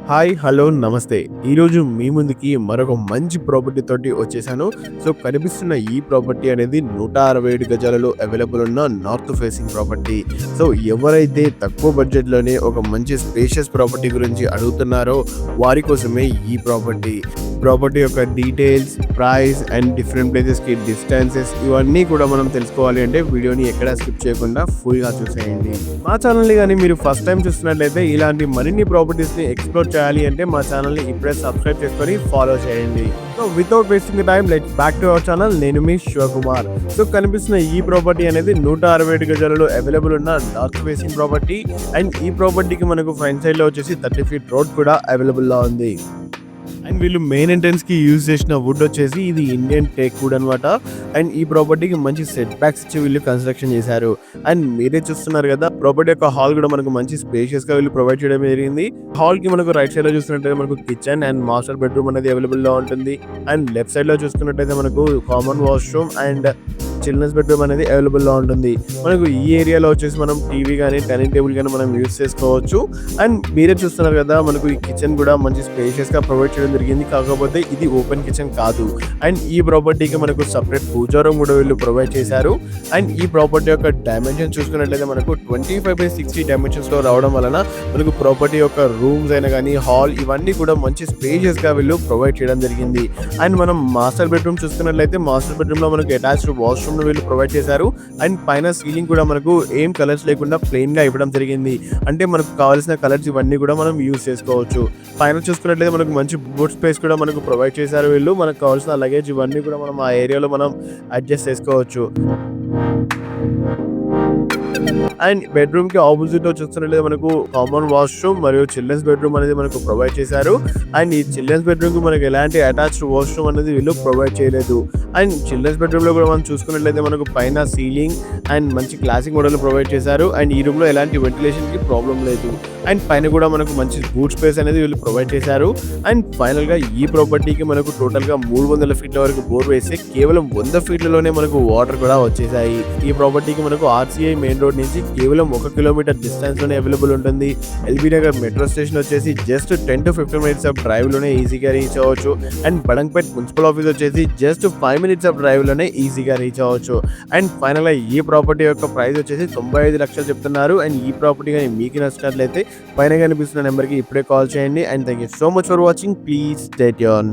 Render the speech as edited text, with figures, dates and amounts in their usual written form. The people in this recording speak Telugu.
హాయ్, హలో, నమస్తే. ఈరోజు మీ ముందుకి మరొక మంచి ప్రాపర్టీ తోటి వచ్చేసాను. సో, కనిపిస్తున్న ఈ ప్రాపర్టీ అనేది 167 గజాలలో అవైలబుల్ ఉన్న నార్త్ ఫేసింగ్ ప్రాపర్టీ. సో, ఎవరైతే తక్కువ బడ్జెట్‌లోనే ఒక మంచి స్పేషియస్ ప్రాపర్టీ గురించి అడుగుతున్నారో వారి కోసమే ఈ ప్రాపర్టీ. ప్రాపర్టీ యొక్క డీటెయిల్స్, ప్రైస్ అండ్ డిఫరెంట్ ప్లేసెస్‌కి డిస్టెన్సెస్ ఇవన్నీ కూడా మనం తెలుసుకోవాలి అంటే వీడియోని ఎక్కడా స్కిప్ చేయకుండా ఫుల్‌గా చూసేయండి. మా ఛానల్‌ని గాని మీరు ఫస్ట్ టైం చూస్తున్నట్లయితే ఇలాంటి మరిన్ని ప్రాపర్టీస్‌ని ఎక్స్‌ప్లోర్ చేయాలి అంటే మా ఛానల్‌ని ఇప్పుడే సబ్స్క్రైబ్ చేసుకొని ఫాలో చేయండి. So without wasting the time let's back to our channel. నేను మీ శివకుమార్. సో కనిపిస్తున్న ఈ ప్రాపర్టీ అనేది 167 గజాలలో అవైలబుల్ ఉన్న నార్త్ ఫేసింగ్ ప్రాపర్టీ. అండ్ ఈ ప్రాపర్టీకి మనకు ఫ్రంట్ సైడ్ లో వచ్చేసి 30 ఫీట్ రోడ్ కూడా అవైలబుల్ లో ఉంది. అండ్ వీళ్ళు మెయిన్ ఎంట్రన్స్ కి యూజ్ చేసిన వుడ్ వచ్చేసి ఇది ఇండియన్ టేక్ వుడ్ అనమాట. అండ్ ఈ ప్రాపర్టీకి మంచి సెట్ బ్యాక్స్ ఇచ్చి వీళ్ళు కన్స్ట్రక్షన్ చేశారు. అండ్ మీరే చూస్తున్నారు కదా, ప్రాపర్టీ యొక్క హాల్ కూడా మనకు మంచి స్పేషియస్ గా వీళ్ళు ప్రొవైడ్ చేయడం జరిగింది. హాల్ కి మనకు రైట్ సైడ్ లో చూస్తున్నట్టయితే మనకు కిచెన్ అండ్ మాస్టర్ బెడ్రూమ్ అనేది అవైలబుల్ లో ఉంటుంది. అండ్ లెఫ్ట్ సైడ్ లో చూసుకున్నట్టయితే మనకు common washroom and children's bedroom అనేది అవైలబుల్ లో ఉంటుంది. మనకు ఈ ఏరియాలో వచ్చేసి మనం టీవీ కానీ డైనింగ్ టేబుల్ కానీ మనం యూజ్ చేసుకోవచ్చు. అండ్ మీరే చూస్తున్నారు కదా, మనకు ఈ కిచెన్ కూడా మంచి స్పేషియస్ గా ప్రొవైడ్ చేయడం జరిగింది. కాకపోతే ఇది ఓపెన్ కిచెన్ కాదు. అండ్ ఈ ప్రాపర్టీకి మనకు సపరేట్ పూజా రూమ్ కూడా వీళ్ళు ప్రొవైడ్ చేశారు. అండ్ ఈ ప్రాపర్టీ యొక్క డైమెన్షన్ చూసుకున్నట్లయితే మనకు 25/60 డైమెన్షన్స్ లో రావడం వలన మనకు ప్రాపర్టీ యొక్క రూమ్స్ అయినా కానీ హాల్ ఇవన్నీ కూడా మంచి స్పేషియస్ గా వీళ్ళు ప్రొవైడ్ చేయడం జరిగింది. అండ్ మనం మాస్టర్ బెడ్రూమ్ చూసుకున్నట్లయితే మాస్టర్ బెడ్రూమ్ లో మనకు అటాచ్డ్ వాష్రూమ్ వీళ్ళు ప్రొవైడ్ చేశారు. అండ్ పైన సీలింగ్ కూడా మనకు ఏం కలర్స్ లేకుండా ప్లెయిన్ గా ఇవ్వడం జరిగింది. అంటే మనకు కావాల్సిన కలర్స్ ఇవన్నీ కూడా మనం యూజ్ చేసుకోవచ్చు. పైన చూసుకున్నట్లయితే మనకు మంచి బూట్ స్పేస్ కూడా మనకు ప్రొవైడ్ చేశారు వీళ్ళు. మనకు కావాల్సిన లగేజ్ ఇవన్నీ కూడా మనం ఆ ఏరియాలో మనం అడ్జస్ట్ చేసుకోవచ్చు. అండ్ బెడ్రూమ్ కి ఆపోజిట్ లో చూస్తున్నట్లయితే మనకు కామన్ వాష్రూమ్ మరియు చిల్డ్రన్స్ బెడ్రూమ్ అనేది మనకు ప్రొవైడ్ చేశారు. అండ్ ఈ చిల్డ్రన్స్ బెడ్రూమ్ కి మనకు ఎలాంటి అటాచ్డ్ వాష్రూమ్ అనేది వీళ్ళు ప్రొవైడ్ చేయలేదు. అండ్ చిల్డ్రన్స్ బెడ్రూమ్ లో కూడా మనం చూసుకున్నట్లయితే మనకు పైన సీలింగ్ అండ్ మంచి క్లాసిక్ మోడల్ ప్రొవైడ్ చేశారు. అండ్ ఈ రూమ్ లో ఎలాంటి వెంటిలేషన్ కి ప్రాబ్లం లేదు. అండ్ పైన కూడా మనకు మంచి బూట్ స్పేస్ అనేది వీళ్ళు ప్రొవైడ్ చేశారు. అండ్ ఫైనల్ గా ఈ ప్రాపర్టీకి మనకు టోటల్ గా 300 ఫీట్ల వరకు బోర్ వేస్తే కేవలం 100 ఫీట్లలోనే మనకు వాటర్ కూడా వచ్చేసాయి. ఈ ప్రాపర్టీకి మనకు ఆర్సీఐ మెయిన్ రోడ్ నుంచి కేవలం 1 కిలోమీటర్ డిస్టెన్స్ లోనే అవైలబుల్ ఉంటుంది. ఎల్బీ నగర్ మెట్రో స్టేషన్ వచ్చేసి just 10 to 15 minutes of drive లోనే ఈజీగా రీచ్ అవ్వచ్చు. అండ్ బడంగ్పేట్ మున్సిపల్ ఆఫీస్ వచ్చేసి జస్ట్ 5 మినిట్స్ ఆఫ్ డ్రైవ్ లోనే ఈజీగా రీచ్ అవ్వచ్చు. అండ్ ఫైనల్ గా ఈ ప్రాపర్టీ యొక్క ప్రైస్ వచ్చేసి 95 లక్షలు చెప్తున్నారు. అండ్ ఈ ప్రాపర్టీ కానీ మీకు నచ్చినట్లయితే పైన కనిపిస్తున్న నెంబర్ కి ఇప్పుడే కాల్ చేయండి. And thank you so much for watching. Please stay tune.